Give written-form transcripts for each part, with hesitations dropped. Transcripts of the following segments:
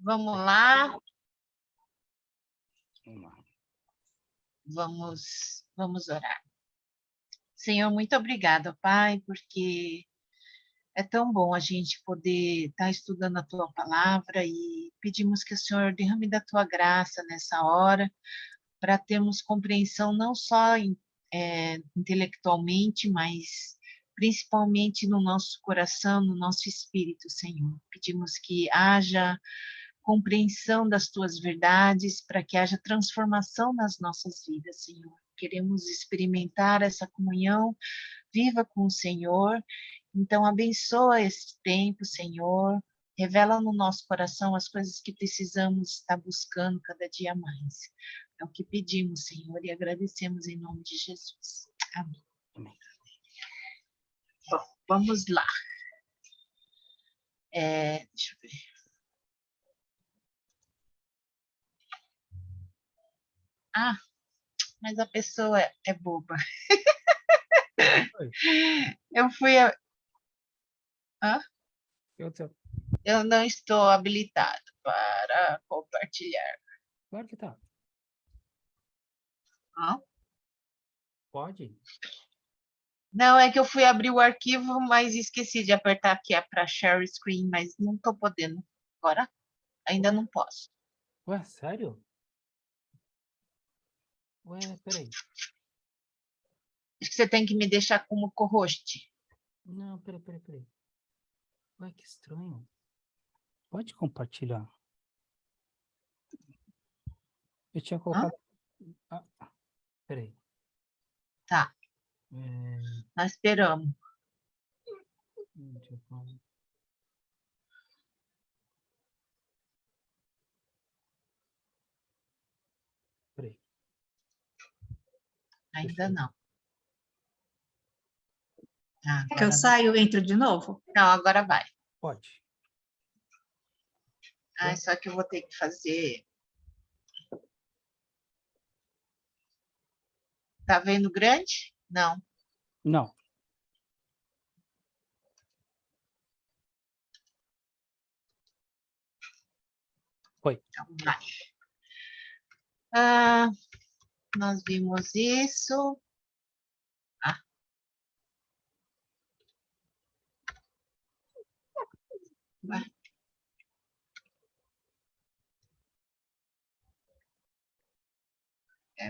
Vamos lá, Vamos lá. vamos orar. Senhor, muito obrigada, Pai, porque é tão bom a gente poder estar estudando a Tua palavra e pedimos que o Senhor derrame da Tua graça nessa hora, para termos compreensão não só intelectualmente, mas principalmente no nosso coração, no nosso espírito, Senhor. Pedimos que haja compreensão das tuas verdades, para que haja transformação nas nossas vidas, Senhor. Queremos experimentar essa comunhão viva com o Senhor. Então, abençoa esse tempo, Senhor. Revela no nosso coração as coisas que precisamos estar buscando cada dia mais. É o que pedimos, Senhor, e agradecemos em nome de Jesus. Amém. Amém. Bom, vamos lá. Deixa eu ver. Ah, mas a pessoa é boba. Eu fui. Hã? Eu não estou habilitado para compartilhar. Claro que tá. Hã? Pode? Não, é que eu fui abrir o arquivo, mas esqueci de apertar aqui para share screen, mas não estou podendo. Agora, ainda não posso. Ué, sério? Ué, peraí. Acho que você tem que me deixar como co-host. Não, peraí. Ué, que estranho. Pode compartilhar. Eu tinha colocado... Peraí. Tá, nós esperamos. Peraí. Ainda não. Ah, Que eu saio e entro de novo? Não, agora vai. Pode. Ah, só que eu vou ter que fazer. Tá vendo grande? Não. Não. Foi. Então, vai. Ah, nós vimos isso. Ah. Vai.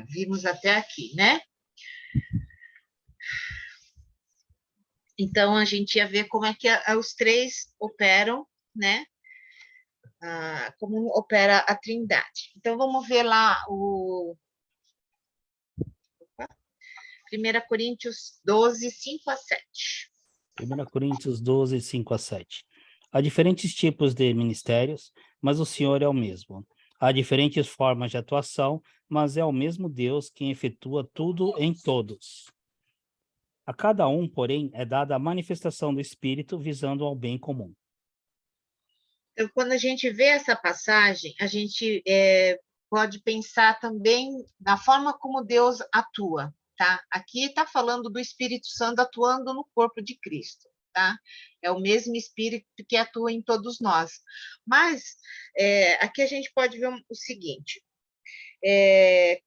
Vimos até aqui, né? Então, a gente ia ver como é que os três operam, né? Como opera a Trindade. Então, vamos ver lá o 1 Coríntios 12, 5 a 7. 1 Coríntios 12, 5 a 7. Há diferentes tipos de ministérios, mas o Senhor é o mesmo. Há diferentes formas de atuação, mas é o mesmo Deus quem efetua tudo em todos. A cada um, porém, é dada a manifestação do Espírito visando ao bem comum. Então, quando a gente vê essa passagem, a gente pode pensar também na forma como Deus atua, tá? Aqui está falando do Espírito Santo atuando no corpo de Cristo, tá? É o mesmo Espírito que atua em todos nós. Mas aqui a gente pode ver o seguinte: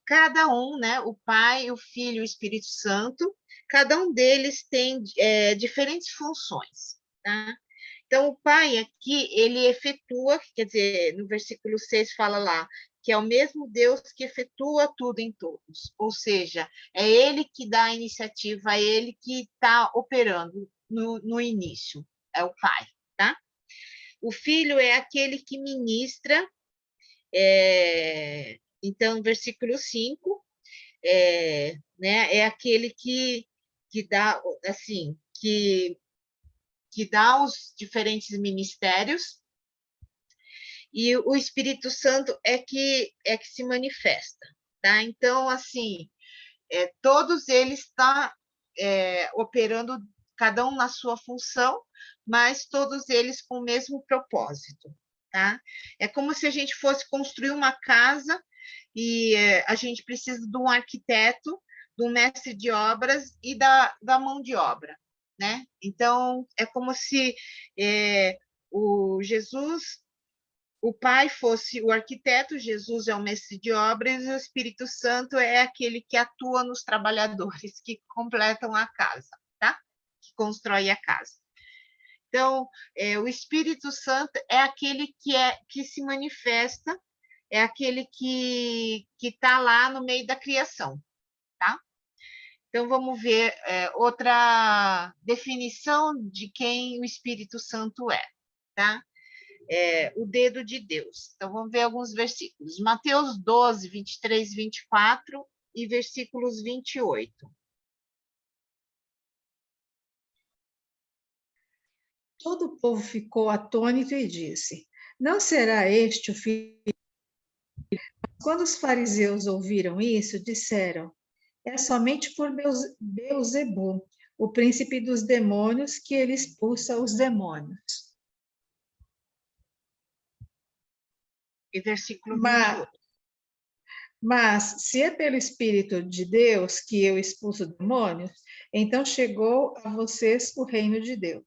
cada um, né? O Pai, o Filho e o Espírito Santo, cada um deles tem diferentes funções, tá? Então, o Pai aqui, ele efetua, quer dizer, no versículo 6 fala lá, que é o mesmo Deus que efetua tudo em todos. Ou seja, é ele que dá a iniciativa, é ele que está operando no início, é o Pai, tá? O Filho é aquele que ministra, então, versículo 5, né, é aquele que dá, assim, que dá os diferentes ministérios, e o Espírito Santo é que se manifesta, tá? Então, assim, todos eles estão operando, cada um na sua função, mas todos eles com o mesmo propósito, tá? É como se a gente fosse construir uma casa e a gente precisa de um arquiteto, do mestre de obras e da mão de obra, né? Então, é como se o Jesus o Pai fosse o arquiteto, Jesus é o mestre de obras e o Espírito Santo é aquele que atua nos trabalhadores que completam a casa, tá? Que constrói a casa. Então, o Espírito Santo é aquele que se manifesta, é aquele que está lá no meio da criação, tá? Então, vamos ver outra definição de quem o Espírito Santo é, tá? O dedo de Deus. Então, vamos ver alguns versículos. Mateus 12, 23, 24 e versículos 28. Todo o povo ficou atônito e disse: Não será este o filho? Quando os fariseus ouviram isso, disseram: É somente por Beelzebu, o príncipe dos demônios, que ele expulsa os demônios. E versículo Mas, 28. mas se é pelo Espírito de Deus que eu expulso demônios, então chegou a vocês o reino de Deus.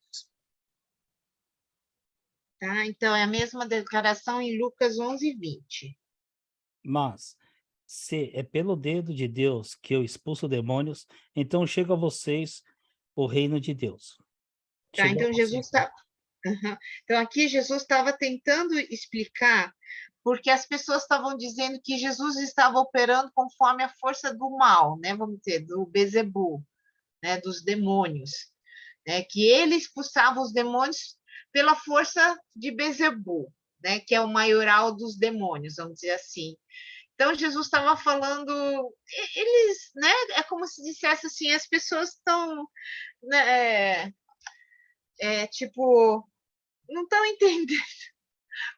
Tá? Então, é a mesma declaração em Lucas 11, 20. Mas, se é pelo dedo de Deus que eu expulso demônios, então chega a vocês o reino de Deus. Tá? Chegou Então, a Jesus vocês. está... Uhum. Então, aqui Jesus estava tentando explicar porque as pessoas estavam dizendo que Jesus estava operando conforme a força do mal, né? Vamos dizer, do Bezebu, né? Dos demônios, né? Que ele expulsava os demônios pela força de Bezebu, né? Que é o maioral dos demônios, vamos dizer assim. Então, Jesus estava falando, eles, né? É como se dissesse assim, as pessoas estão, né, tipo, não estão entendendo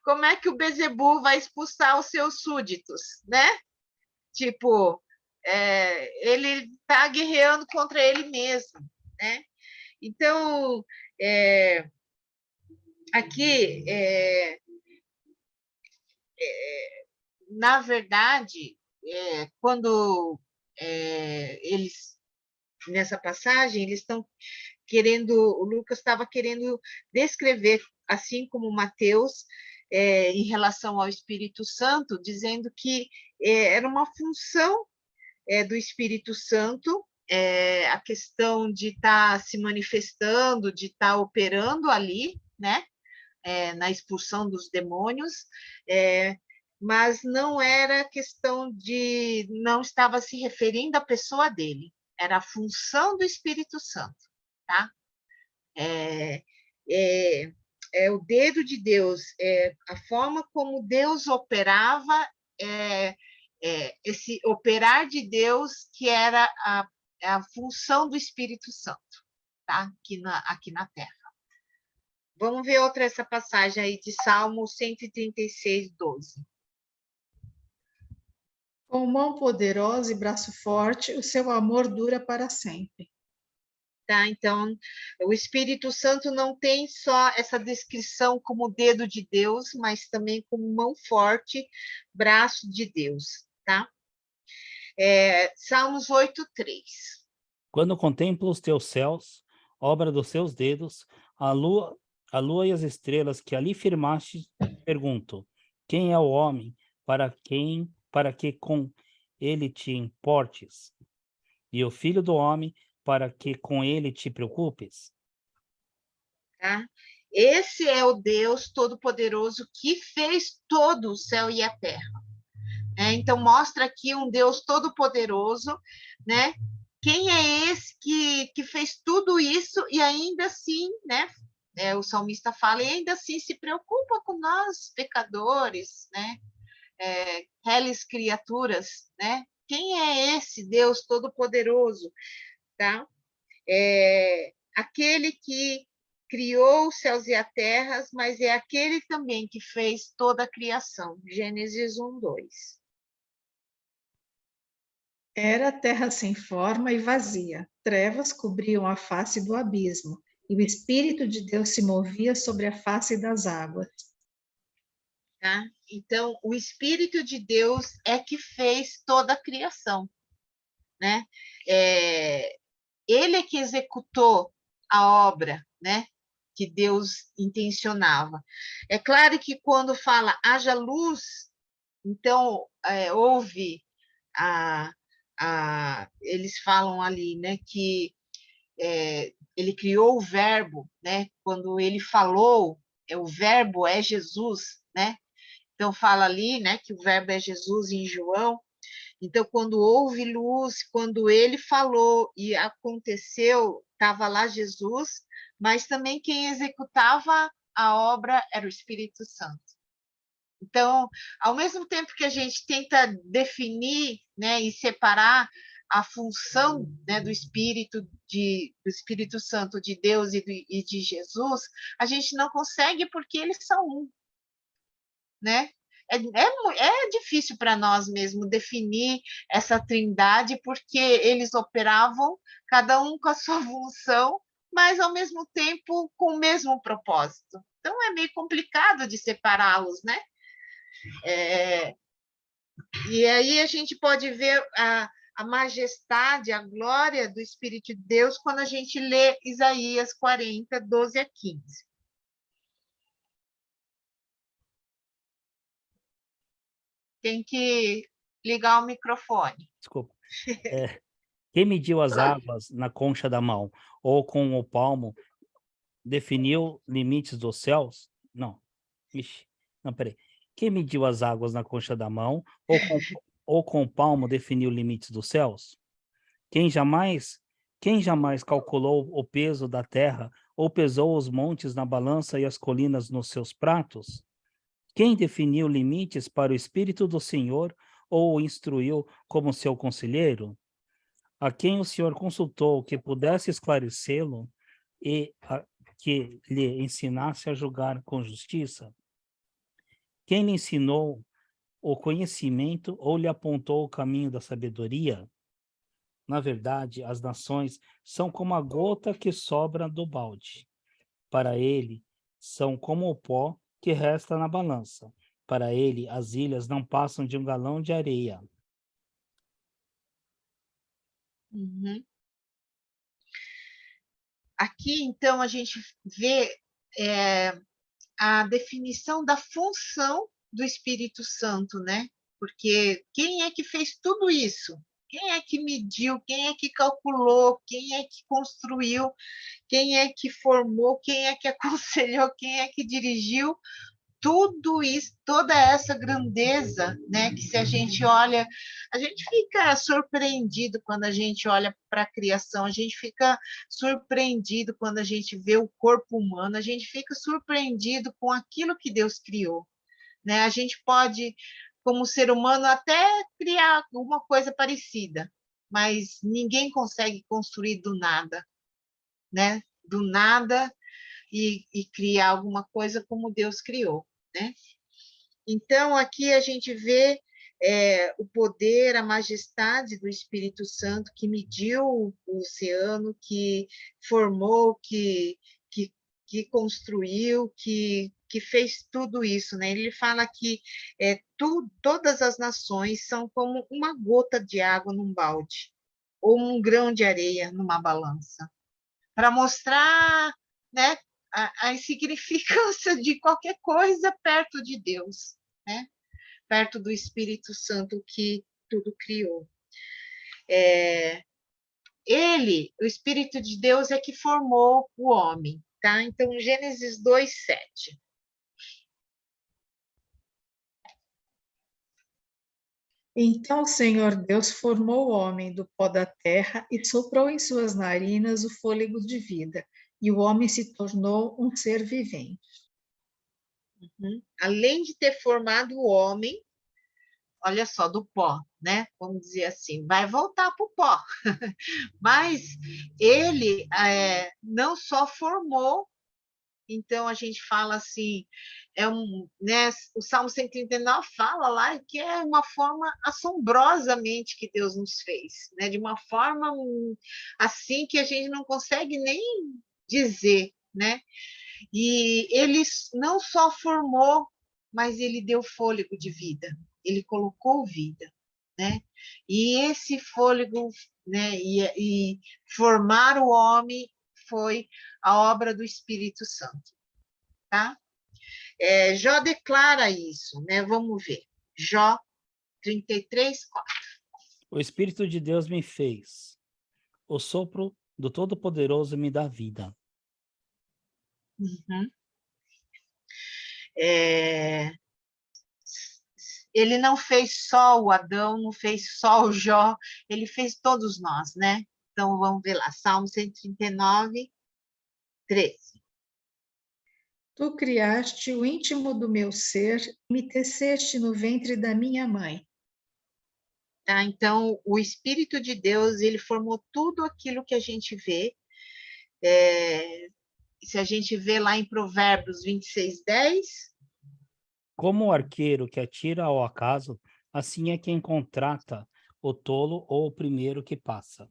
como é que o Bezebu vai expulsar os seus súditos, né? Tipo, ele está guerreando contra ele mesmo, né? Então, aqui, na verdade, quando eles, nessa passagem, eles estão querendo, o Lucas estava querendo descrever, assim como Mateus, em relação ao Espírito Santo, dizendo que era uma função do Espírito Santo, a questão de estar se manifestando, de estar operando ali, né, na expulsão dos demônios, mas não era questão de, não estava se referindo à pessoa dele, era a função do Espírito Santo, tá? É o dedo de Deus, a forma como Deus operava, esse operar de Deus que era a função do Espírito Santo, tá? Aqui na Terra. Vamos ver outra essa passagem aí de Salmo 136, 12. Com mão poderosa e braço forte, o seu amor dura para sempre. Tá? Então, o Espírito Santo não tem só essa descrição como dedo de Deus, mas também como mão forte, braço de Deus, tá? Salmos 8:3. Quando contemplo os teus céus, obra dos seus dedos, a lua e as estrelas que ali firmaste, pergunto: quem é o homem para que com ele te importes? E o filho do homem para que com ele te preocupes? Tá? Esse é o Deus Todo-Poderoso que fez todo o céu e a terra. Então, mostra aqui um Deus Todo-Poderoso, né? Quem é esse que fez tudo isso e ainda assim, né? O salmista fala, e ainda assim se preocupa com nós, pecadores, né? Reles criaturas, né? Quem é esse Deus Todo-Poderoso, tá? Aquele que criou os céus e a terra, mas é aquele também que fez toda a criação. Gênesis 1, 2. Era a terra sem forma e vazia, trevas cobriam a face do abismo, e o Espírito de Deus se movia sobre a face das águas. Tá? Então, o Espírito de Deus é que fez toda a criação, né? Ele é que executou a obra, né? que Deus intencionava. É claro que quando fala haja luz, então houve eles falam ali, né, que ele criou o verbo, né? Quando ele falou, o verbo é Jesus, né? Então fala ali, né, que o verbo é Jesus em João. Então, quando houve luz, quando ele falou e aconteceu, estava lá Jesus, mas também quem executava a obra era o Espírito Santo. Então, ao mesmo tempo que a gente tenta definir, né, e separar a função, né, do Espírito Santo de Deus e de Jesus, a gente não consegue porque eles são um, né? É difícil para nós mesmo definir essa trindade, porque eles operavam, cada um com a sua função, mas ao mesmo tempo com o mesmo propósito. Então é meio complicado de separá-los, né? E aí a gente pode ver a majestade, a glória do Espírito de Deus quando a gente lê Isaías 40, 12 a 15. Tem que ligar o microfone. Desculpa. Quem mediu as águas na concha da mão, ou com o palmo, definiu limites dos céus? Não. Ixi, não, peraí. Quem mediu as águas na concha da mão, ou com o palmo definiu limites dos céus? Quem jamais, quem jamais calculou o peso da terra, ou pesou os montes na balança e as colinas nos seus pratos? Quem definiu limites para o Espírito do Senhor, ou o instruiu como seu conselheiro? A quem o Senhor consultou que pudesse esclarecê-lo que lhe ensinasse a julgar com justiça? Quem lhe ensinou o conhecimento ou lhe apontou o caminho da sabedoria? Na verdade, as nações são como a gota que sobra do balde. Para ele, são como o pó que resta na balança. Para ele, as ilhas não passam de um galão de areia. Uhum. Aqui, então, a gente vê a definição da função do Espírito Santo, né? Porque quem é que fez tudo isso? Quem é que mediu? Quem é que calculou? Quem é que construiu? Quem é que formou? Quem é que aconselhou? Quem é que dirigiu? Tudo isso, toda essa grandeza, né? Que se a gente olha, a gente fica surpreendido quando a gente olha para a criação, a gente fica surpreendido quando a gente vê o corpo humano, a gente fica surpreendido com aquilo que Deus criou, né? A gente pode, como ser humano, até criar alguma coisa parecida, mas ninguém consegue construir do nada, né? Do nada e criar alguma coisa como Deus criou, né? Então, aqui a gente vê o poder, a majestade do Espírito Santo que mediu o oceano, que formou, que construiu, que fez tudo isso, né? Ele fala que todas as nações são como uma gota de água num balde, ou um grão de areia numa balança, para mostrar, né, a insignificância de qualquer coisa perto de Deus, né? Perto do Espírito Santo que tudo criou. O Espírito de Deus é que formou o homem, tá? Então, Gênesis 2:7. Então o Senhor Deus formou o homem do pó da terra e soprou em suas narinas o fôlego de vida, e o homem se tornou um ser vivente. Além de ter formado o homem, olha só, do pó, né? Vamos dizer assim, vai voltar para o pó. Mas ele não só formou, então a gente fala assim, né, o Salmo 139 fala lá que é uma forma assombrosamente que Deus nos fez, né? De uma forma assim que a gente não consegue nem dizer, né? E ele não só formou, mas ele deu fôlego de vida, ele colocou vida, né? E esse fôlego, né? E formar o homem foi a obra do Espírito Santo, tá? Jó declara isso, né? Vamos ver. Jó 33, 4. O Espírito de Deus me fez. O sopro do Todo-Poderoso me dá vida. Uhum. Ele não fez só o Adão, não fez só o Jó, ele fez todos nós, né? Então, vamos ver lá, Salmo 139, 13. Tu criaste o íntimo do meu ser e me teceste no ventre da minha mãe. Tá? Então, o Espírito de Deus, ele formou tudo aquilo que a gente vê. Se a gente vê lá em Provérbios 26, 10, Como o arqueiro que atira ao acaso, assim é quem contrata o tolo ou o primeiro que passa.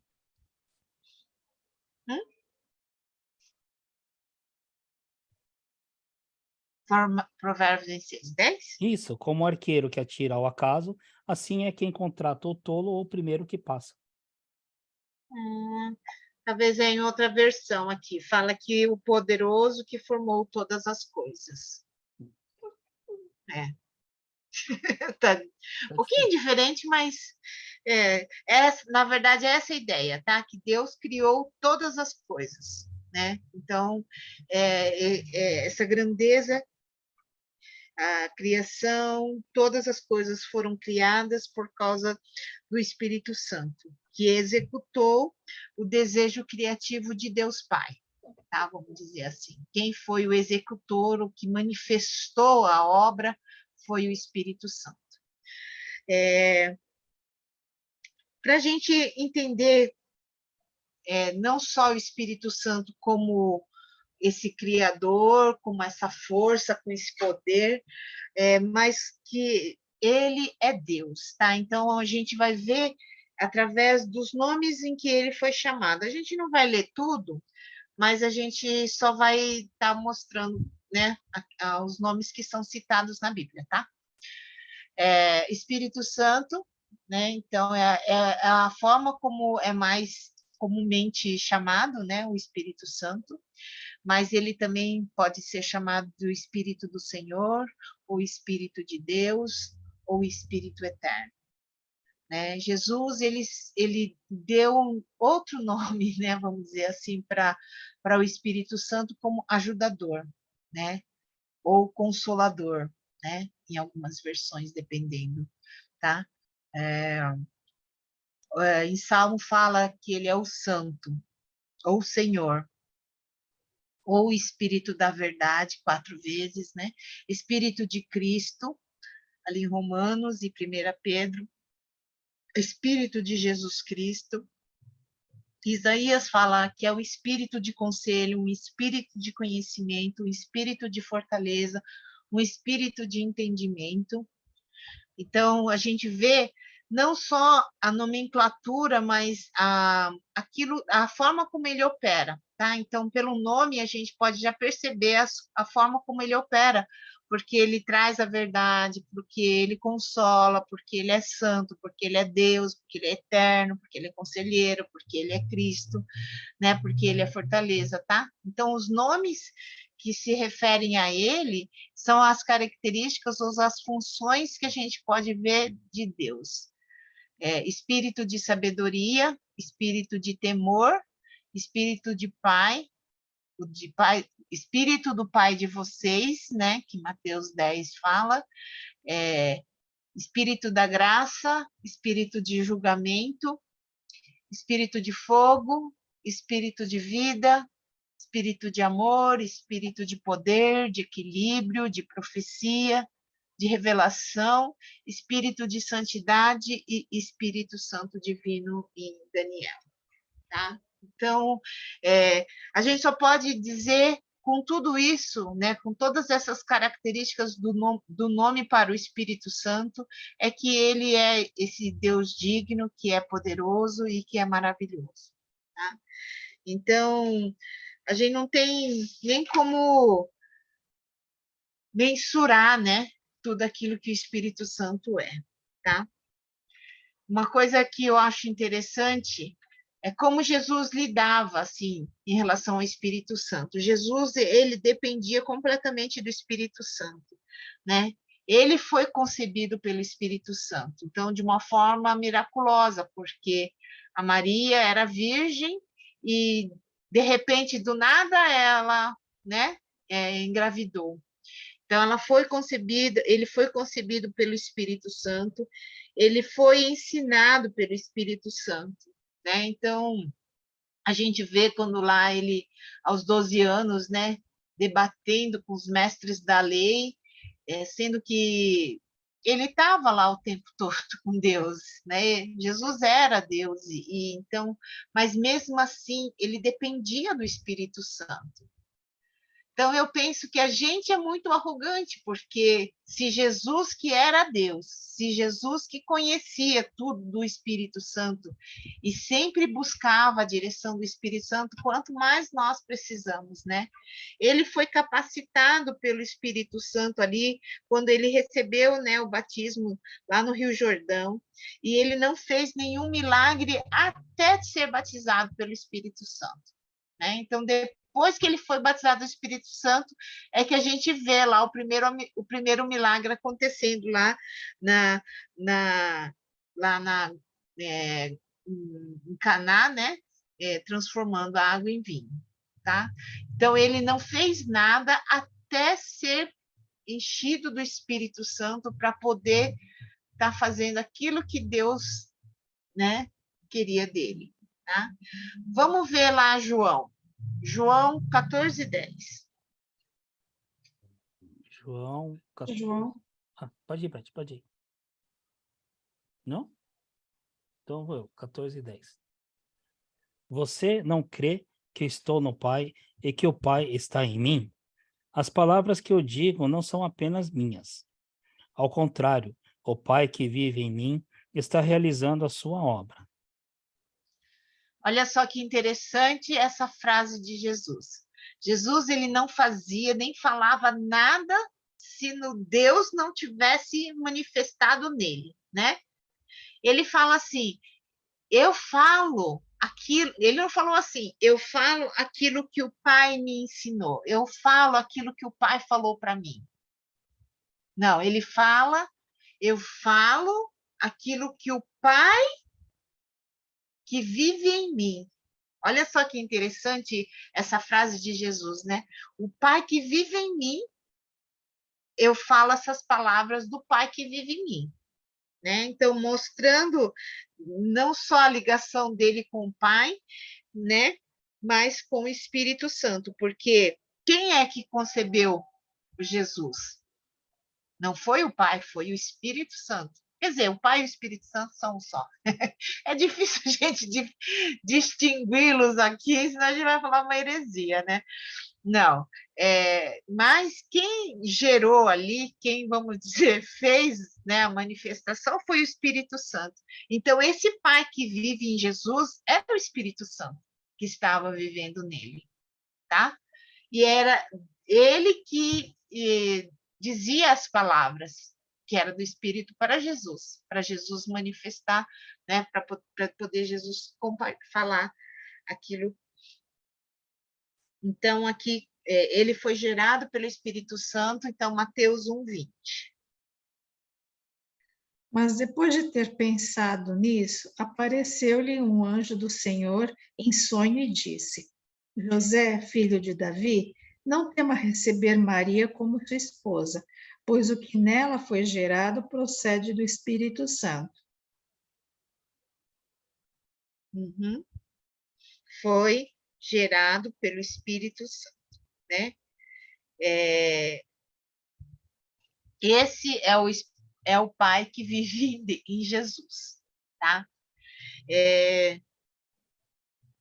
Provérbios 26, 10. Isso, como o arqueiro que atira ao acaso, assim é quem contrata o tolo ou o primeiro que passa. Talvez é em outra versão aqui, fala que o poderoso que formou todas as coisas. Tá um pouquinho diferente, mas na verdade é essa a ideia, tá? Que Deus criou todas as coisas, né? Então, essa grandeza, a criação, todas as coisas foram criadas por causa do Espírito Santo, que executou o desejo criativo de Deus Pai, tá? Vamos dizer assim. Quem foi o executor, o que manifestou a obra, foi o Espírito Santo. Para a gente entender não só o Espírito Santo como esse criador, como essa força, com esse poder, mas que ele é Deus, tá? Então a gente vai ver através dos nomes em que ele foi chamado. A gente não vai ler tudo, mas a gente só vai estar mostrando, né, os nomes que são citados na Bíblia, tá? Espírito Santo, né? Então é a forma como é mais comumente chamado, né, o Espírito Santo, mas ele também pode ser chamado do Espírito do Senhor, ou Espírito de Deus, ou Espírito Eterno. Né? Jesus, ele deu um outro nome, né, vamos dizer assim, para o Espírito Santo como ajudador, né, ou consolador, né, em algumas versões, dependendo, tá? Em Salmo fala que ele é o Santo, ou o Senhor, ou Espírito da Verdade, 4 vezes, né? Espírito de Cristo, ali em Romanos e 1 Pedro, Espírito de Jesus Cristo. Isaías fala que é o espírito de conselho, um espírito de conhecimento, um espírito de fortaleza, um espírito de entendimento. Então, a gente vê não só a nomenclatura, mas a forma como ele opera, tá? Então, pelo nome, a gente pode já perceber a forma como ele opera, porque ele traz a verdade, porque ele consola, porque ele é santo, porque ele é Deus, porque ele é eterno, porque ele é conselheiro, porque ele é Cristo, né? Porque ele é fortaleza, tá? Então, os nomes que se referem a ele são as características ou as funções que a gente pode ver de Deus. Espírito de sabedoria, espírito de temor, espírito de pai, espírito do Pai de vocês, né, que Mateus 10 fala, espírito da graça, espírito de julgamento, espírito de fogo, espírito de vida, espírito de amor, espírito de poder, de equilíbrio, de profecia, de revelação, espírito de santidade e Espírito Santo divino em Daniel, tá? Então, a gente só pode dizer com tudo isso, né, com todas essas características do nome para o Espírito Santo, é que ele é esse Deus digno, que é poderoso e que é maravilhoso, tá? Então, a gente não tem nem como mensurar, né, tudo aquilo que o Espírito Santo é, tá? Uma coisa que eu acho interessante é como Jesus lidava assim em relação ao Espírito Santo. Jesus, ele dependia completamente do Espírito Santo, né? Ele foi concebido pelo Espírito Santo, então de uma forma miraculosa, porque a Maria era virgem e de repente do nada ela, né, engravidou. Então ela foi concebida, ele foi concebido pelo Espírito Santo, ele foi ensinado pelo Espírito Santo, né? Então a gente vê quando lá ele, aos 12 anos, né, debatendo com os mestres da lei, sendo que ele estava lá o tempo todo com Deus, né? Jesus era Deus e então, mas mesmo assim ele dependia do Espírito Santo. Então, eu penso que a gente é muito arrogante, porque se Jesus, que era Deus, se Jesus, que conhecia tudo do Espírito Santo e sempre buscava a direção do Espírito Santo, quanto mais nós precisamos, né? Ele foi capacitado pelo Espírito Santo ali, quando ele recebeu, né, o batismo lá no Rio Jordão, e ele não fez nenhum milagre até ser batizado pelo Espírito Santo, né? Então, depois que ele foi batizado do Espírito Santo, é que a gente vê lá o primeiro milagre acontecendo lá em Caná, né? Transformando a água em vinho, tá? Então ele não fez nada até ser enchido do Espírito Santo para poder estar fazendo aquilo que Deus, né, queria dele, tá? Vamos ver lá João 14:10. João 14. João, Pode ir, Beth, pode ir. Não? Então vou eu, 14:10. Você não crê que estou no Pai e que o Pai está em mim? As palavras que eu digo não são apenas minhas. Ao contrário, o Pai que vive em mim está realizando a sua obra. Olha só que interessante essa frase de Jesus. Jesus, ele não fazia nem falava nada se no Deus não tivesse manifestado nele, né? Ele fala assim: eu falo aquilo, ele não falou assim, eu falo aquilo que o Pai me ensinou, eu falo aquilo que o Pai falou para mim. Não, ele fala, eu falo aquilo que o Pai que vive em mim. Olha só que interessante essa frase de Jesus, né? O Pai que vive em mim, eu falo essas palavras do Pai que vive em mim, né? Então, mostrando não só a ligação dele com o Pai, né? Mas com o Espírito Santo, porque quem é que concebeu Jesus? Não foi o Pai, foi o Espírito Santo. Quer dizer, o Pai e o Espírito Santo são um só. É difícil a gente distingui-los aqui, senão a gente vai falar uma heresia, né? Não. Mas quem gerou ali, quem, vamos dizer, fez, né, a manifestação foi o Espírito Santo. Então, esse Pai que vive em Jesus era o Espírito Santo que estava vivendo nele, tá? E era ele que dizia as palavras que era do Espírito para Jesus manifestar, né, para poder Jesus falar aquilo. Então, aqui, ele foi gerado pelo Espírito Santo, então, Mateus 1:20. mas depois de ter pensado nisso, apareceu-lhe um anjo do Senhor em sonho e disse: José, filho de Davi, não tema receber Maria como sua esposa, pois o que nela foi gerado procede do Espírito Santo. Uhum. Foi gerado pelo Espírito Santo, né? Esse é o Pai que vive em Jesus, tá?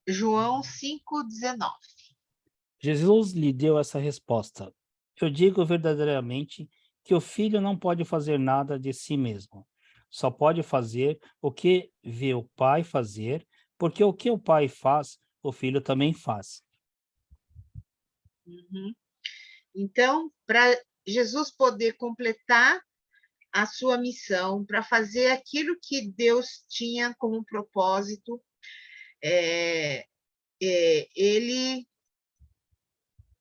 João 5:19. Jesus lhe deu essa resposta. Eu digo verdadeiramente que o filho não pode fazer nada de si mesmo. Só pode fazer o que vê o pai fazer, porque o que o pai faz, o filho também faz. Uhum. Então, para Jesus poder completar a sua missão, para fazer aquilo que Deus tinha como propósito, ele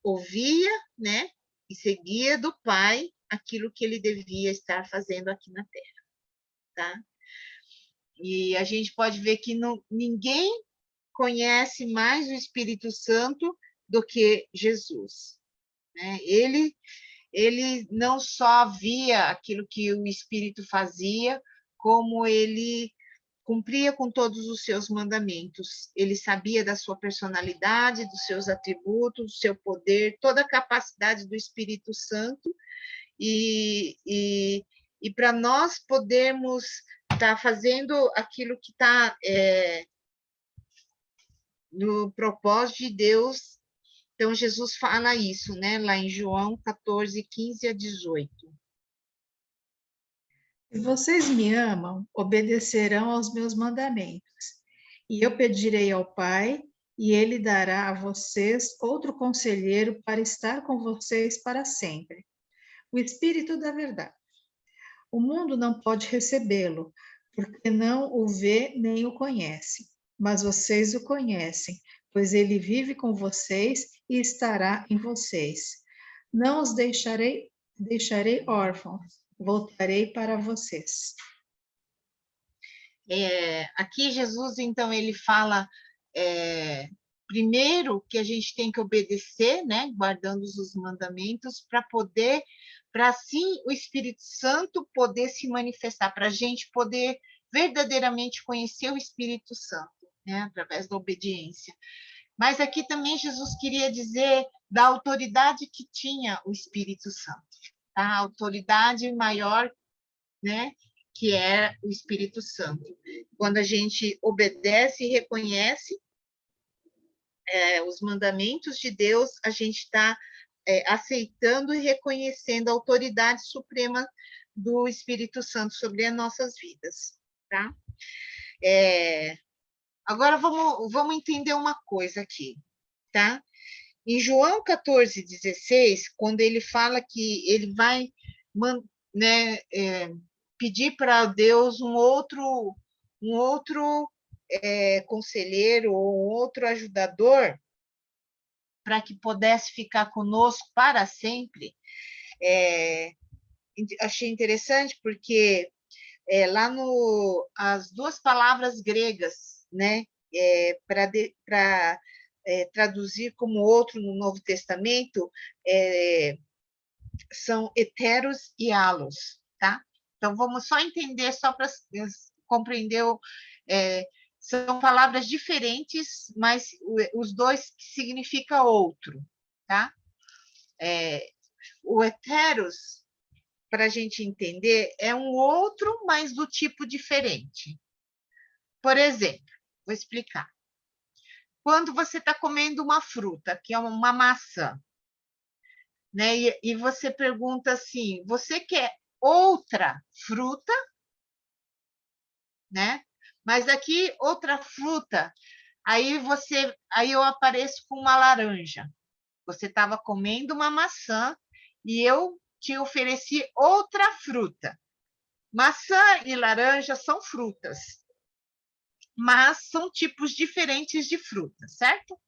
ouvia, né, e seguia do Pai aquilo que ele devia estar fazendo aqui na Terra, tá? E a gente pode ver que ninguém conhece mais o Espírito Santo do que Jesus, né? Ele não só via aquilo que o Espírito fazia, como ele cumpria com todos os seus mandamentos. Ele sabia da sua personalidade, dos seus atributos, do seu poder, toda a capacidade do Espírito Santo. E para nós podermos estar fazendo aquilo que está no propósito de Deus, então Jesus fala isso, né? Lá em João 14, 15 a 18. Se vocês me amam, obedecerão aos meus mandamentos. E eu pedirei ao Pai, e ele dará a vocês outro conselheiro para estar com vocês para sempre. O Espírito da Verdade. O mundo não pode recebê-lo, porque não o vê nem o conhece. Mas vocês o conhecem, pois ele vive com vocês e estará em vocês. Não os deixarei órfãos, voltarei para vocês. Aqui Jesus, então, ele fala primeiro que a gente tem que obedecer, né, guardando os mandamentos, para assim o Espírito Santo poder se manifestar, para a gente poder verdadeiramente conhecer o Espírito Santo, né, através da obediência. Mas aqui também Jesus queria dizer da autoridade que tinha o Espírito Santo, tá? A autoridade maior, né, que é o Espírito Santo. Quando a gente obedece e reconhece os mandamentos de Deus, a gente está aceitando e reconhecendo a autoridade suprema do Espírito Santo sobre as nossas vidas, tá? Agora vamos entender uma coisa aqui, tá? Em João 14, 16, quando ele fala que ele vai, né, pedir para Deus um outro conselheiro ou um outro ajudador para que pudesse ficar conosco para sempre, achei interessante porque lá as duas palavras gregas, né, para traduzir como outro no Novo Testamento, são heteros e halos, tá? Então, vamos só entender, só para compreender, são palavras diferentes, mas os dois significam outro, tá? O heteros, para a gente entender, é um outro, mas do tipo diferente. Por exemplo, vou explicar. Quando você está comendo uma fruta, que é uma maçã, né? E você pergunta assim, você quer outra fruta, né? Mas aqui outra fruta, aí eu apareço com uma laranja. Você estava comendo uma maçã e eu te ofereci outra fruta. Maçã e laranja são frutas, mas são tipos diferentes de fruta, certo?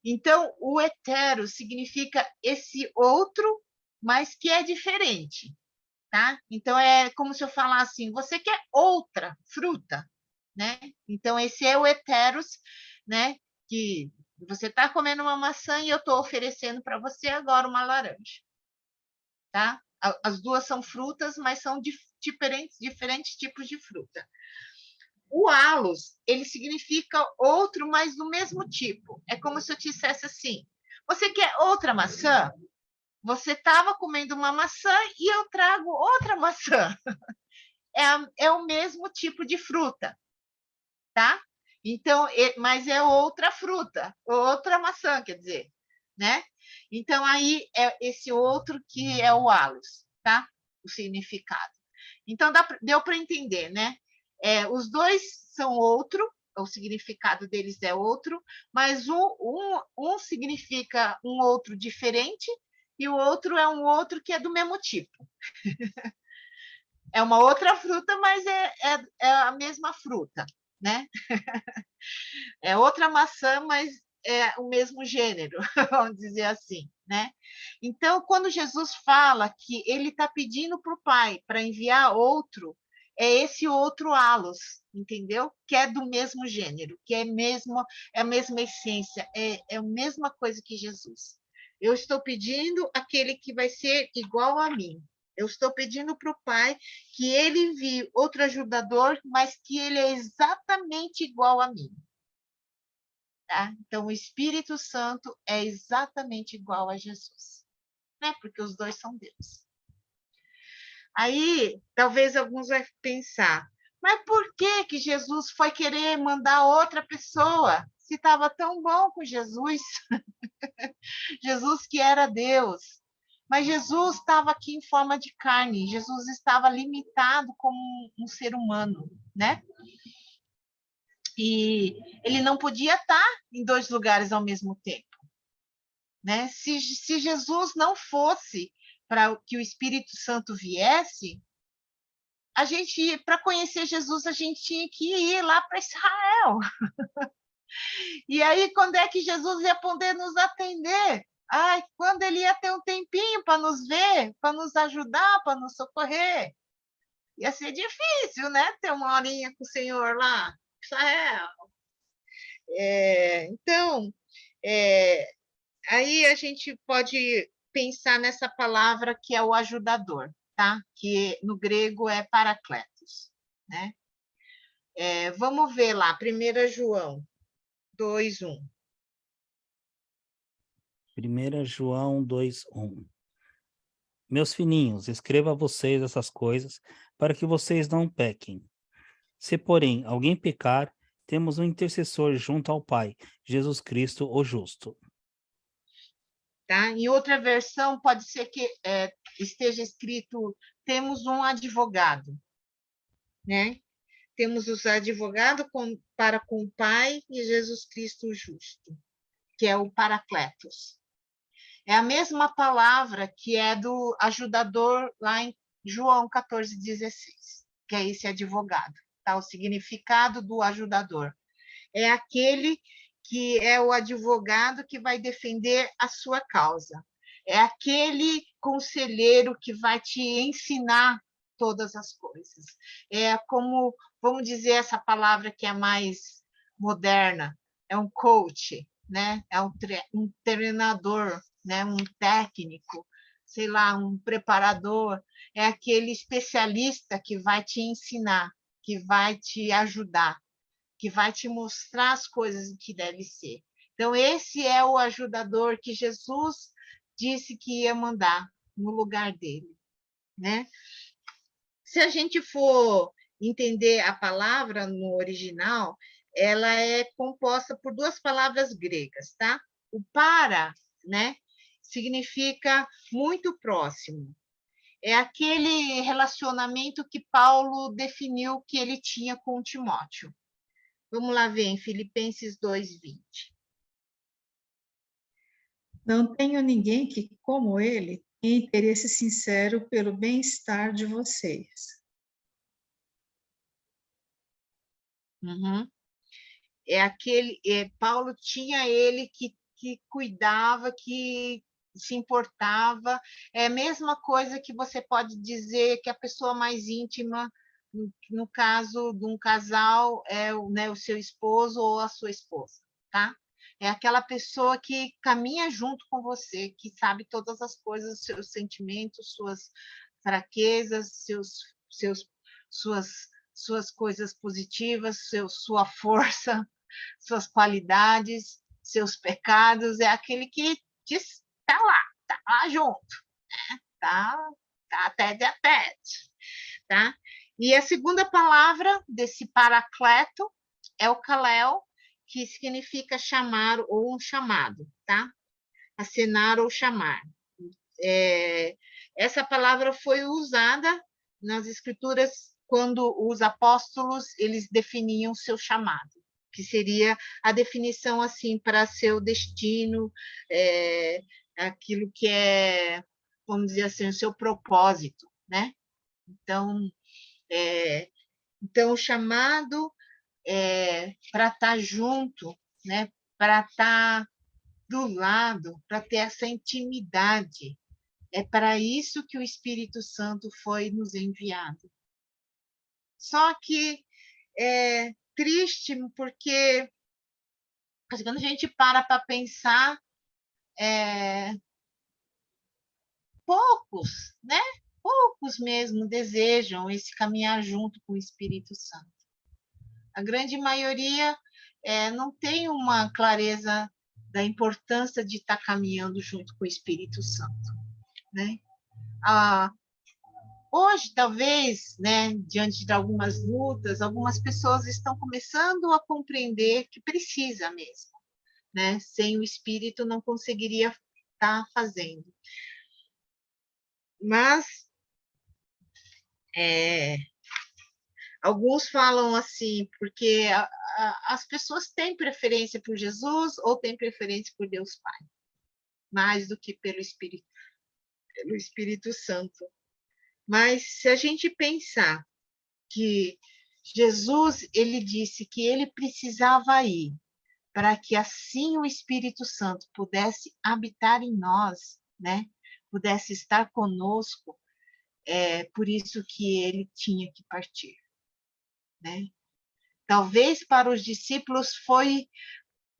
Então, o hetero significa esse outro, mas que é diferente, tá? Então, é como se eu falasse assim, você quer outra fruta, né? Então, esse é o heteros, né? Que você está comendo uma maçã e eu estou oferecendo para você agora uma laranja, tá? As duas são frutas, mas são diferentes tipos de fruta. O halos, ele significa outro, mas do mesmo tipo. É como se eu te dissesse assim, você quer outra maçã? Você estava comendo uma maçã e eu trago outra maçã. É o mesmo tipo de fruta, tá? Então, mas é outra fruta, outra maçã, quer dizer, né? Então, aí é esse outro que é o halos, tá? O significado. Então, deu para entender, né? Os dois são outro, o significado deles é outro, mas um significa um outro diferente e o outro é um outro que é do mesmo tipo. É uma outra fruta, mas é a mesma fruta, né? É outra maçã, mas é o mesmo gênero, vamos dizer assim, né? Então, quando Jesus fala que ele está pedindo para o Pai para enviar outro, é esse outro halos, entendeu? Que é do mesmo gênero, que é a mesma essência, é a mesma coisa que Jesus. Eu estou pedindo aquele que vai ser igual a mim. Eu estou pedindo para o Pai que ele envie outro ajudador, mas que ele é exatamente igual a mim. Tá? Então, o Espírito Santo é exatamente igual a Jesus, né? Porque os dois são Deus. Aí, talvez alguns vão pensar, mas por que Jesus foi querer mandar outra pessoa, se estava tão bom com Jesus? Jesus que era Deus. Mas Jesus estava aqui em forma de carne, Jesus estava limitado como um ser humano, né? E ele não podia estar em dois lugares ao mesmo tempo, né? Se Jesus não fosse para que o Espírito Santo viesse, a gente, para conhecer Jesus, a gente tinha que ir lá para Israel. E aí, quando é que Jesus ia poder nos atender? Ai, quando ele ia ter um tempinho para nos ver, para nos ajudar, para nos socorrer. Ia ser difícil, né? Ter uma horinha com o Senhor lá, Israel. Então, aí a gente pode pensar nessa palavra que é o ajudador, tá? Que no grego é parakletos, né? Vamos ver lá, 1 João 2:1. 1 João 2:1. Meus filhinhos, escrevo a vocês essas coisas para que vocês não pequem. Se, porém, alguém pecar, temos um intercessor junto ao Pai, Jesus Cristo, o justo. Tá? Em outra versão, pode ser que esteja escrito: temos um advogado, né? Temos os advogados para com o Pai e Jesus Cristo o justo, que é o Paracletos. É a mesma palavra que é do ajudador lá em João 14:16, que é esse advogado, tá? O significado do ajudador. É aquele que é o advogado que vai defender a sua causa. É aquele conselheiro que vai te ensinar todas as coisas. É como, vamos dizer essa palavra que é mais moderna, é um coach, né? É um treinador, né? Um técnico, sei lá, um preparador. É aquele especialista que vai te ensinar, que vai te ajudar, que vai te mostrar as coisas que deve ser. Então, esse é o ajudador que Jesus disse que ia mandar no lugar dele, né? Se a gente for entender a palavra no original, ela é composta por duas palavras gregas, tá? O para, né, significa muito próximo. É aquele relacionamento que Paulo definiu que ele tinha com Timóteo. Vamos lá ver em Filipenses 2:20. Não tenho ninguém que, como ele, tenha interesse sincero pelo bem-estar de vocês. Uhum. Paulo tinha ele que cuidava, que se importava. É a mesma coisa que você pode dizer que a pessoa mais íntima, no caso de um casal, é o seu esposo ou a sua esposa, tá? É aquela pessoa que caminha junto com você, que sabe todas as coisas, seus sentimentos, suas fraquezas, suas coisas positivas, sua força, suas qualidades, seus pecados, é aquele que está lá junto, tá, tá tete a tete, tá? E a segunda palavra desse paracleto é o kalel, que significa chamar ou um chamado, tá? Acenar ou chamar. Essa palavra foi usada nas escrituras quando os apóstolos eles definiam seu chamado, que seria a definição assim para seu destino, aquilo que é, vamos dizer assim, o seu propósito, né? Então, o chamado para estar junto né? Para estar do lado, para ter essa intimidade. É para isso que o Espírito Santo foi nos enviado. Só que é triste porque quando a gente para pensar, poucos, né? Poucos mesmo desejam esse caminhar junto com o Espírito Santo. A grande maioria não tem uma clareza da importância de estar caminhando junto com o Espírito Santo, né? Hoje, talvez, né, diante de algumas lutas, algumas pessoas estão começando a compreender que precisa mesmo, né? Sem o Espírito não conseguiria estar fazendo. Mas alguns falam assim, porque as pessoas têm preferência por Jesus ou têm preferência por Deus Pai, mais do que pelo Espírito Santo. Mas se a gente pensar que Jesus, ele disse que ele precisava ir para que assim o Espírito Santo pudesse habitar em nós, né? Pudesse estar conosco, por isso que ele tinha que partir, né? Talvez para os discípulos foi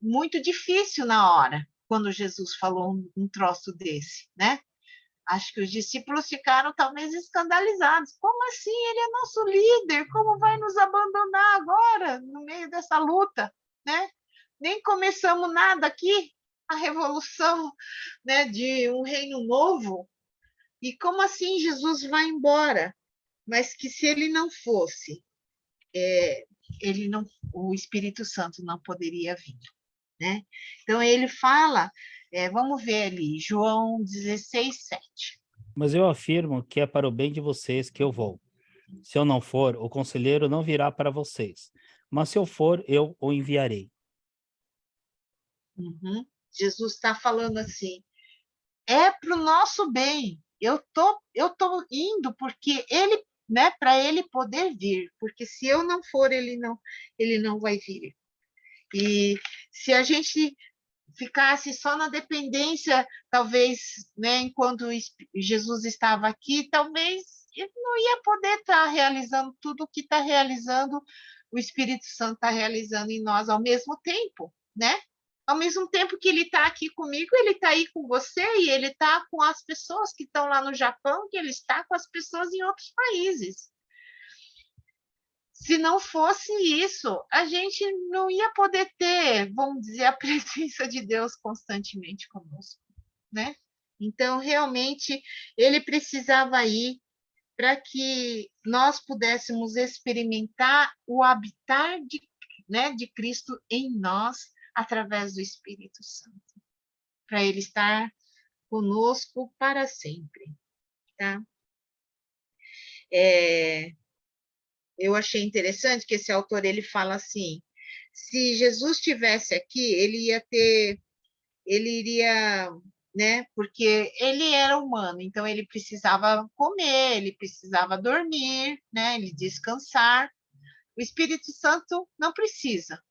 muito difícil na hora, quando Jesus falou um troço desse, né? Acho que os discípulos ficaram talvez escandalizados. Como assim? Ele é nosso líder, como vai nos abandonar agora, no meio dessa luta, né? Nem começamos nada aqui, a revolução, né, de um reino novo. E como assim Jesus vai embora? Mas que se ele não fosse, ele não, o Espírito Santo não poderia vir, né? Então ele fala, vamos ver ali, João 16, 7. Mas eu afirmo que é para o bem de vocês que eu vou. Se eu não for, o conselheiro não virá para vocês. Mas se eu for, eu o enviarei. Uhum. Jesus está falando assim, é para o nosso bem. Eu tô indo porque ele, né, para ele poder vir, porque se eu não for, ele não vai vir. E se a gente ficasse só na dependência, talvez, né, enquanto Jesus estava aqui, talvez ele não ia poder estar realizando tudo o que está realizando, o Espírito Santo está realizando em nós ao mesmo tempo, né? Ao mesmo tempo que ele está aqui comigo, ele está aí com você e ele está com as pessoas que estão lá no Japão, que ele está com as pessoas em outros países. Se não fosse isso, a gente não ia poder ter, vamos dizer, a presença de Deus constantemente conosco, né? Então, realmente, ele precisava ir para que nós pudéssemos experimentar o habitar de Cristo em nós através do Espírito Santo, para ele estar conosco para sempre, tá? Eu achei interessante que esse autor ele fala assim: se Jesus estivesse aqui, ele iria, né? Porque ele era humano, então ele precisava comer, ele precisava dormir, né? Ele descansar. O Espírito Santo não precisa.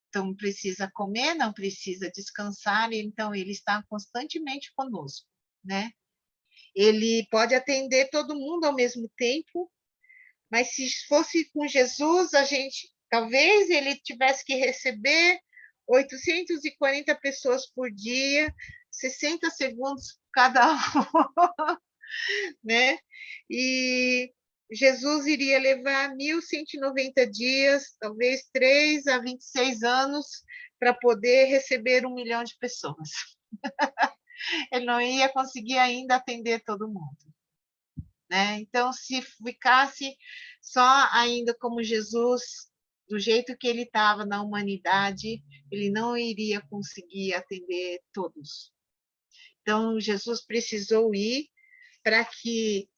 Então, não precisa comer, não precisa descansar, então ele está constantemente conosco, né? Ele pode atender todo mundo ao mesmo tempo, mas se fosse com Jesus, a gente talvez ele tivesse que receber 840 pessoas por dia, 60 segundos cada um, né? E Jesus iria levar 1.190 dias, talvez 3 a 26 anos, para poder receber 1 milhão de pessoas. Ele não ia conseguir ainda atender todo mundo, né? Então, se ficasse só ainda como Jesus, do jeito que ele estava na humanidade, ele não iria conseguir atender todos. Então, Jesus precisou ir para que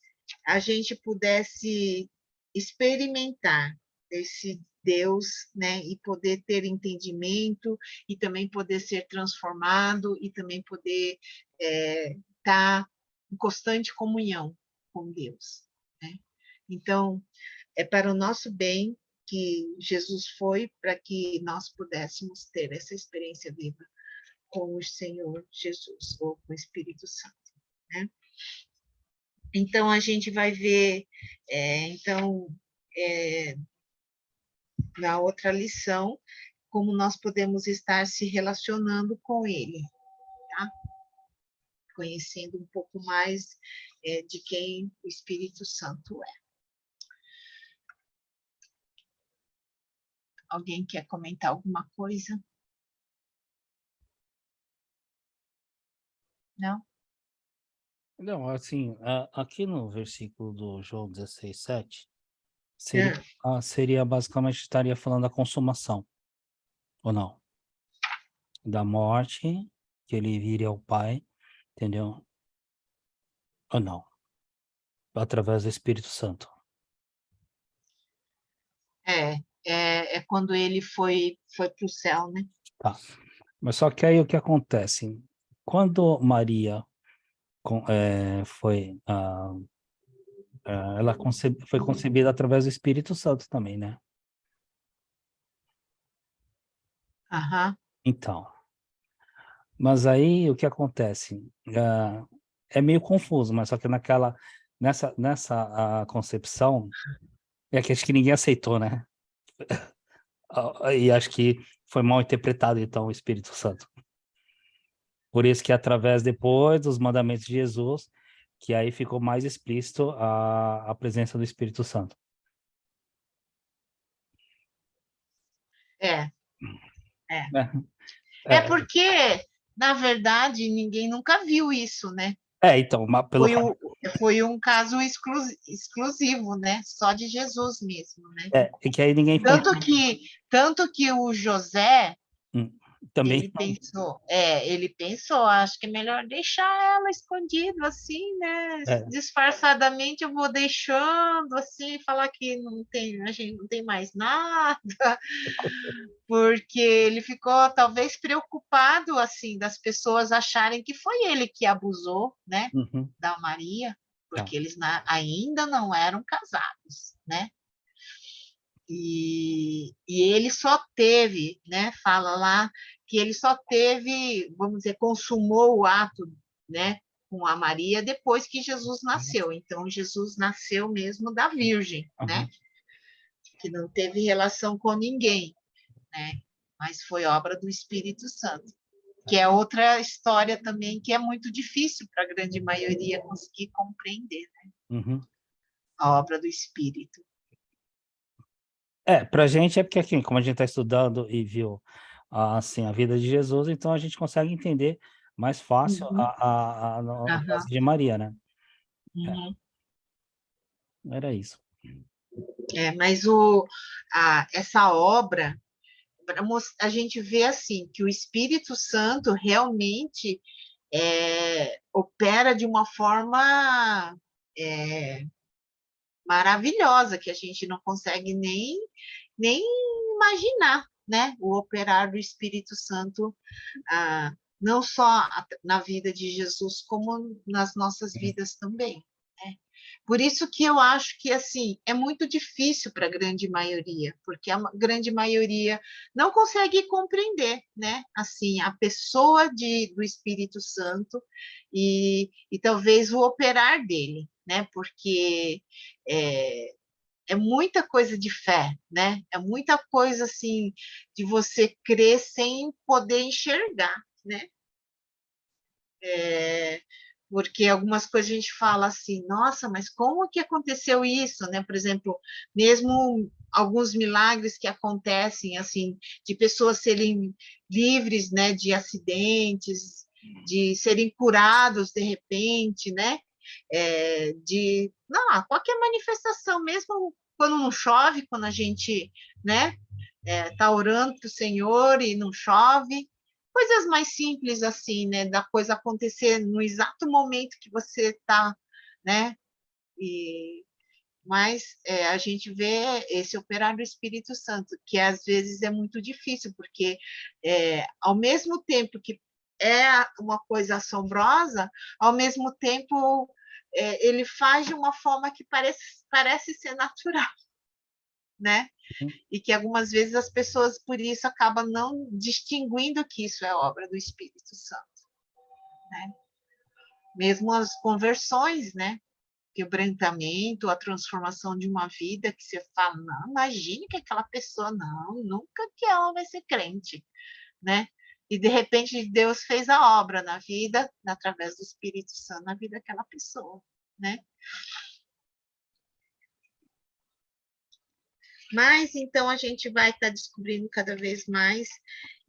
a gente pudesse experimentar esse Deus, né, e poder ter entendimento, e também poder ser transformado, e também poder estar em constante comunhão com Deus, né? Então, é para o nosso bem que Jesus foi para que nós pudéssemos ter essa experiência viva com o Senhor Jesus, ou com o Espírito Santo, né? Então, a gente vai ver, na outra lição, como nós podemos estar se relacionando com Ele, tá? Conhecendo um pouco mais de quem o Espírito Santo é. Alguém quer comentar alguma coisa? Não? Não, assim, aqui no versículo do João 16:7, Ah, seria basicamente, estaria falando da consumação, ou não? Da morte, que ele viria ao Pai, entendeu? Ou não? Através do Espírito Santo. é quando ele foi para o céu, né? Tá. Mas só que aí o que acontece? Quando Maria foi, ela foi concebida através do Espírito Santo também, né? Aham. Então, mas aí o que acontece? É meio confuso, mas só que nessa concepção, é que acho que ninguém aceitou, né? E acho que foi mal interpretado, então, o Espírito Santo. Por isso que através depois dos mandamentos de Jesus, que aí ficou mais explícito a presença do Espírito Santo. É, é. É, É é, porque, na verdade, ninguém nunca viu isso, né? então, pelo Foi, fato, foi um caso exclusivo, né? Só de Jesus mesmo, né? é que aí ninguém Tanto que o José, hum, também, ele pensou, acho que é melhor deixar ela escondida assim, né? é, Disfarçadamente eu vou deixando assim, falar que não tem, a gente não tem mais nada, porque ele ficou talvez preocupado assim das pessoas acharem que foi ele que abusou, né, uhum, da Maria, tá, porque eles ainda não eram casados, né? E ele só teve, né? Fala lá que ele só teve, vamos dizer, consumou o ato, né? Com a Maria depois que Jesus nasceu. Então Jesus nasceu mesmo da Virgem, né? uhum. Que não teve relação com ninguém, né? Mas foi obra do Espírito Santo, que é outra história também que é muito difícil para a grande maioria conseguir compreender, né? Uhum. A obra do Espírito. Pra gente é porque aqui, como a gente está estudando e viu assim, a vida de Jesus, então a gente consegue entender mais fácil Uhum. no caso Aham. de Maria, né? É, Uhum. era isso. Mas essa obra, a gente vê assim que o Espírito Santo realmente opera de uma forma é, maravilhosa, que a gente não consegue nem imaginar, né? O operar do Espírito Santo, não só na vida de Jesus, como nas nossas vidas também, né? Por isso que eu acho que assim é muito difícil para a grande maioria, porque a grande maioria não consegue compreender, né? Assim, a pessoa do Espírito Santo e talvez o operar dele, né? Porque é, é muita coisa de fé, né? É muita coisa assim de você crer sem poder enxergar, né? É, porque algumas coisas a gente fala assim, nossa, mas como que aconteceu isso, né? Por exemplo, mesmo alguns milagres que acontecem, assim, de pessoas serem livres, né, de acidentes, de serem curados de repente, né? Não, qualquer manifestação, mesmo quando não chove, quando a gente, né, tá orando para o Senhor e não chove, coisas mais simples assim, né, da coisa acontecer no exato momento que você está, né, e mas a gente vê esse operar do Espírito Santo, que às vezes é muito difícil, porque ao mesmo tempo que é uma coisa assombrosa, ao mesmo tempo ele faz de uma forma que parece ser natural. né? Uhum. E que algumas vezes as pessoas, por isso, acabam não distinguindo que isso é obra do Espírito Santo, né? Mesmo as conversões, né? Quebrantamento, a transformação de uma vida que você fala, não, imagine que aquela pessoa, não, nunca que ela vai ser crente, né? E de repente Deus fez a obra na vida, através do Espírito Santo, na vida daquela pessoa, né? Mas então a gente vai estar descobrindo cada vez mais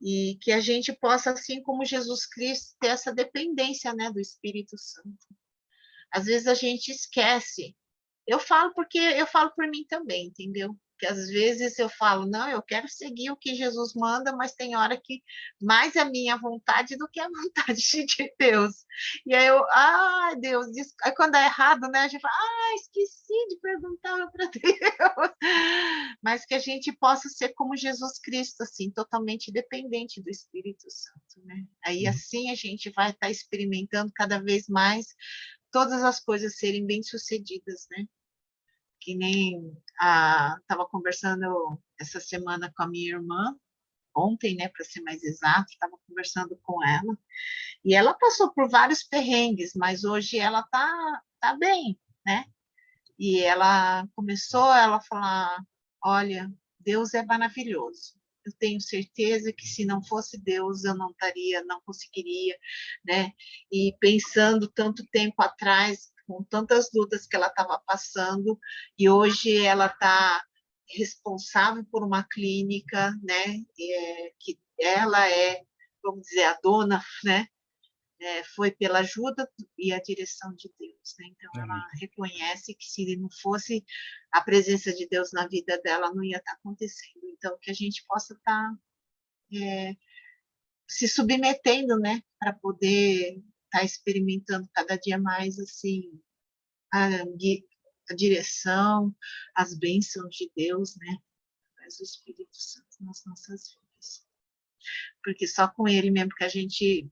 e que a gente possa, assim como Jesus Cristo, ter essa dependência, né, do Espírito Santo. Às vezes a gente esquece. Eu falo porque eu falo por mim também, entendeu? Que às vezes eu falo, não, eu quero seguir o que Jesus manda, mas tem hora que mais é a minha vontade do que a vontade de Deus. E aí eu, Deus, aí quando é errado, né, a gente fala, esqueci de perguntar para Deus. Mas que a gente possa ser como Jesus Cristo, assim, totalmente dependente do Espírito Santo, né? Aí assim a gente vai estar experimentando cada vez mais todas as coisas serem bem-sucedidas, né? Que nem estava conversando essa semana com a minha irmã, ontem, né, para ser mais exato, estava conversando com ela, e ela passou por vários perrengues, mas hoje ela tá bem, né? E ela começou ela falar, olha, Deus é maravilhoso. Eu tenho certeza que se não fosse Deus, eu não estaria, não conseguiria, né? E pensando tanto tempo atrás, com tantas lutas que ela estava passando, e hoje ela está responsável por uma clínica, né? Que ela é, vamos dizer, a dona, né? Foi pela ajuda e a direção de Deus, né? Então ela reconhece que se não fosse a presença de Deus na vida dela, não ia estar acontecendo. Então que a gente possa estar se submetendo, né, para poder estar experimentando cada dia mais assim a, a direção, as bênçãos de Deus, né, através do Espírito Santo nas nossas vidas, porque só com Ele mesmo que a gente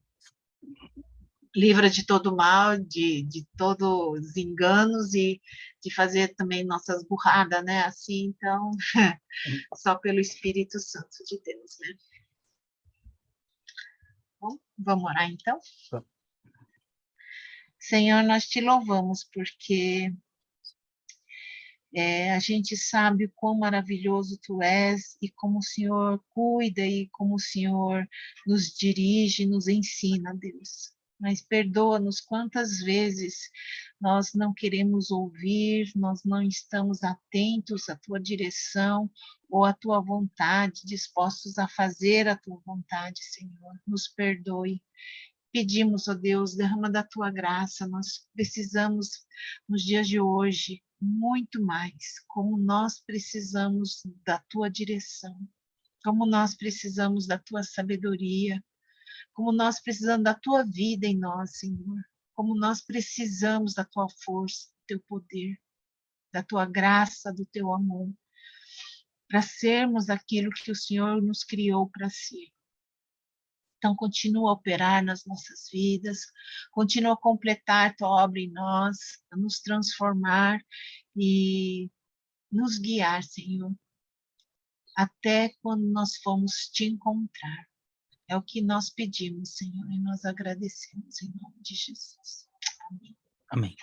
livra de todo mal, de todos os enganos e de fazer também nossas burradas, né? Assim, então, só pelo Espírito Santo de Deus, né? Bom, vamos orar então? Senhor, nós te louvamos porque a gente sabe o quão maravilhoso tu és e como o Senhor cuida e como o Senhor nos dirige, nos ensina, Deus. Mas perdoa-nos quantas vezes nós não queremos ouvir, nós não estamos atentos à tua direção ou à tua vontade, dispostos a fazer a tua vontade, Senhor. Nos perdoe. Pedimos, ó Deus, derrama da tua graça, nós precisamos, nos dias de hoje, muito mais, como nós precisamos da tua direção, como nós precisamos da tua sabedoria, como nós precisamos da tua vida em nós, Senhor, como nós precisamos da tua força, do teu poder, da tua graça, do teu amor, para sermos aquilo que o Senhor nos criou para ser. Então, continua a operar nas nossas vidas, continua a completar a tua obra em nós, a nos transformar e nos guiar, Senhor, até quando nós formos te encontrar. É o que nós pedimos, Senhor, e nós agradecemos em nome de Jesus. Amém. Amém.